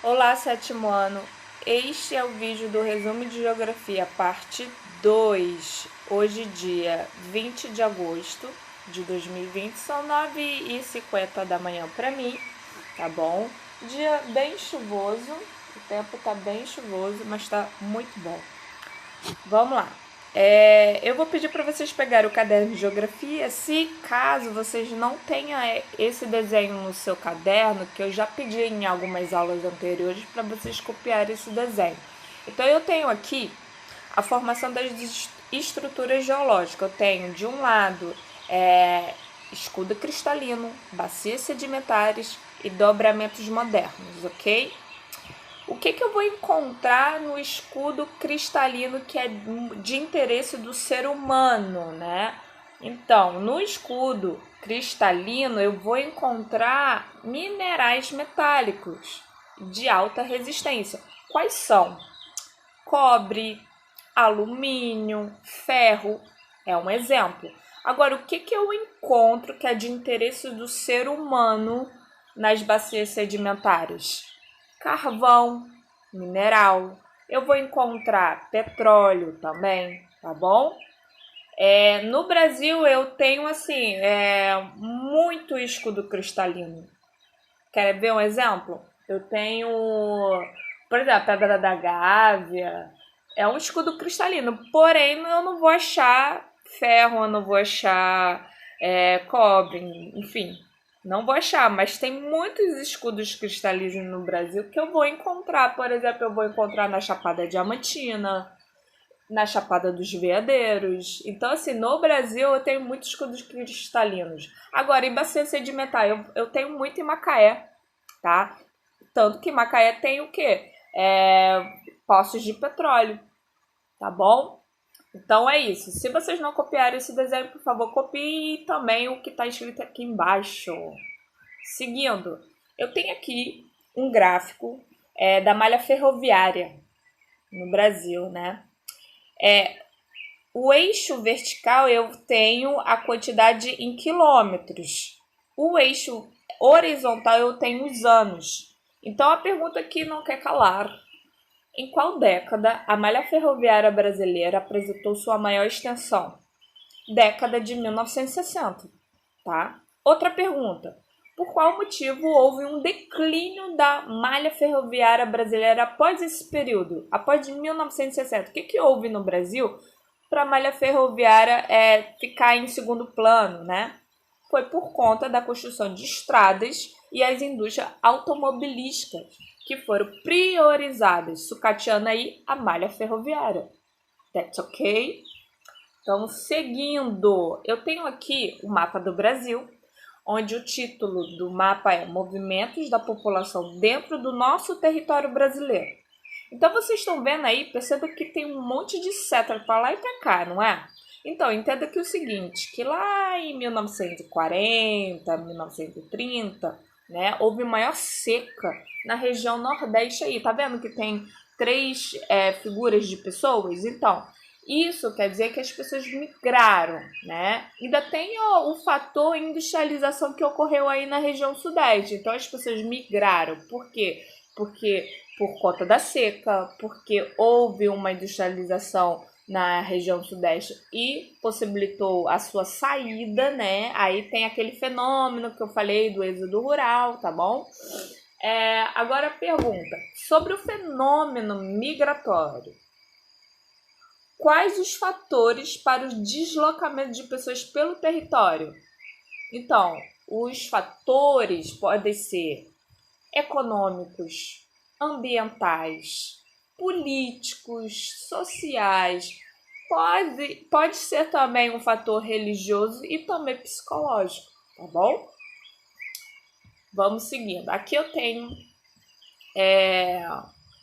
Olá, sétimo ano. Este é o vídeo do resumo de geografia, parte 2. Hoje, dia 20 de agosto de 2020, são 9h50 da manhã para mim, tá bom? Dia bem chuvoso, o tempo tá bem chuvoso, mas tá muito bom. Vamos lá. Eu vou pedir para vocês pegarem o caderno de geografia, se caso vocês não tenham esse desenho no seu caderno, que eu já pedi em algumas aulas anteriores para vocês copiarem esse desenho. Então eu tenho aqui a formação das estruturas geológicas. Eu tenho de um lado escudo cristalino, bacias sedimentares e dobramentos modernos, ok? O que eu vou encontrar no escudo cristalino que é de interesse do ser humano, né? Então, no escudo cristalino eu vou encontrar minerais metálicos de alta resistência. Quais são? Cobre, alumínio, ferro, é um exemplo. Agora, o que eu encontro que é de interesse do ser humano nas bacias sedimentares? Carvão, mineral. Eu vou encontrar petróleo também, tá bom? No Brasil eu tenho assim muito escudo cristalino. Quer ver um exemplo? Eu tenho, por exemplo, a Pedra da Gávea. É um escudo cristalino, porém eu não vou achar ferro, eu não vou achar cobre, enfim, não vou achar, mas tem muitos escudos cristalinos no Brasil que eu vou encontrar. Por exemplo, eu vou encontrar na Chapada Diamantina, na Chapada dos Veadeiros. Então, assim, no Brasil eu tenho muitos escudos cristalinos. Agora, em bacia sedimentar, eu tenho muito em Macaé, tá? Tanto que Macaé tem o quê? Poços de petróleo, tá bom? Então é isso. Se vocês não copiarem esse desenho, por favor, copiem também o que está escrito aqui embaixo. Seguindo, eu tenho aqui um gráfico da malha ferroviária no Brasil, né? O eixo vertical eu tenho a quantidade em quilômetros. O eixo horizontal eu tenho os anos. Então a pergunta que não quer calar: em qual década a malha ferroviária brasileira apresentou sua maior extensão? Década de 1960, tá? Outra pergunta: por qual motivo houve um declínio da malha ferroviária brasileira após esse período, após 1960? O que houve no Brasil para a malha ferroviária ficar em segundo plano, né? Foi por conta da construção de estradas e as indústrias automobilísticas que foram priorizadas, sucateando aí a malha ferroviária. That's ok? Então, seguindo, eu tenho aqui o mapa do Brasil, onde o título do mapa é Movimentos da População dentro do nosso território brasileiro. Então, vocês estão vendo aí, perceba que tem um monte de seta para lá e para cá, não é? Então, entenda que o seguinte, que lá em 1940, 1930, né, houve maior seca na região nordeste aí. Tá vendo que tem três figuras de pessoas? Então, isso quer dizer que as pessoas migraram, né? Ainda tem o fator industrialização que ocorreu aí na região sudeste. Então, as pessoas migraram. Por quê? Porque por conta da seca, porque houve uma industrialização na região sudeste e possibilitou a sua saída, né? Aí tem aquele fenômeno que eu falei do êxodo rural, tá bom? Agora a pergunta, sobre o fenômeno migratório. Quais os fatores para o deslocamento de pessoas pelo território? Então, os fatores podem ser econômicos, ambientais, políticos, sociais. Pode ser também um fator religioso e também psicológico, tá bom? Vamos seguindo. Aqui eu tenho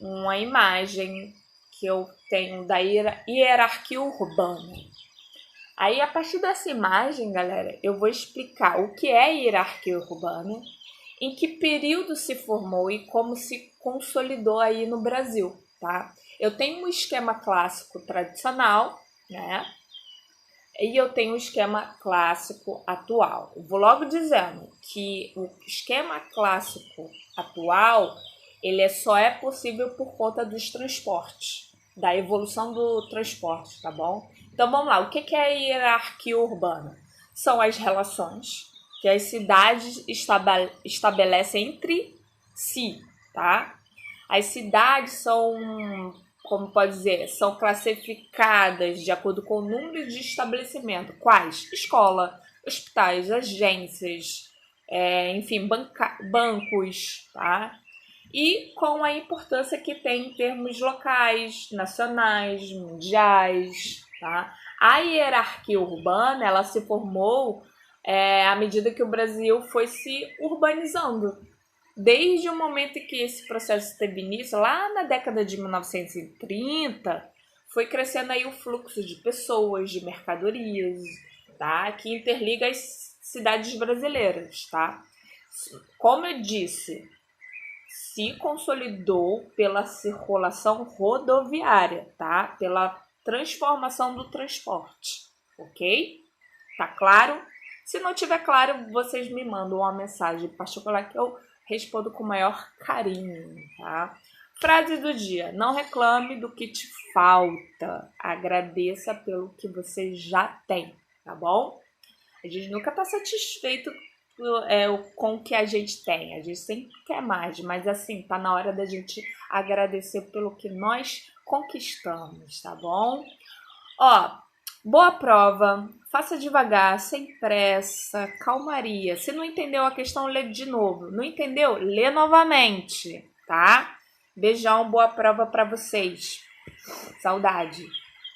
uma imagem que eu tenho da hierarquia urbana. Aí, a partir dessa imagem, galera, eu vou explicar o que é hierarquia urbana, em que período se formou e como se consolidou aí no Brasil, tá? Eu tenho um esquema clássico tradicional, né? E eu tenho um esquema clássico atual. Eu vou logo dizendo que o esquema clássico atual, Ele só é possível por conta dos transportes, da evolução do transporte, tá bom? Então vamos lá, o que é a hierarquia urbana? São as relações que as cidades estabelecem entre si, tá? As cidades são, como pode dizer, são classificadas de acordo com o número de estabelecimento. Quais? Escola, hospitais, agências, enfim, bancos, tá? E com a importância que tem em termos locais, nacionais, mundiais, tá? A hierarquia urbana, ela se formou à medida que o Brasil foi se urbanizando. Desde o momento em que esse processo teve início, lá na década de 1930, foi crescendo aí o fluxo de pessoas, de mercadorias, tá? Que interliga as cidades brasileiras, tá? Como eu disse, se consolidou pela circulação rodoviária, tá? Pela transformação do transporte, ok? Tá claro? Se não tiver claro, vocês me mandam uma mensagem particular que eu respondo com o maior carinho, tá? Frase do dia: não reclame do que te falta, agradeça pelo que você já tem, tá bom? A gente nunca tá satisfeito com o que a gente tem, a gente sempre quer mais, mas assim, tá na hora da gente agradecer pelo que nós conquistamos, tá bom? Ó, boa prova, faça devagar, sem pressa, calmaria. Se não entendeu a questão, lê de novo. Não entendeu? Lê novamente, tá? Beijão, boa prova para vocês. Saudade.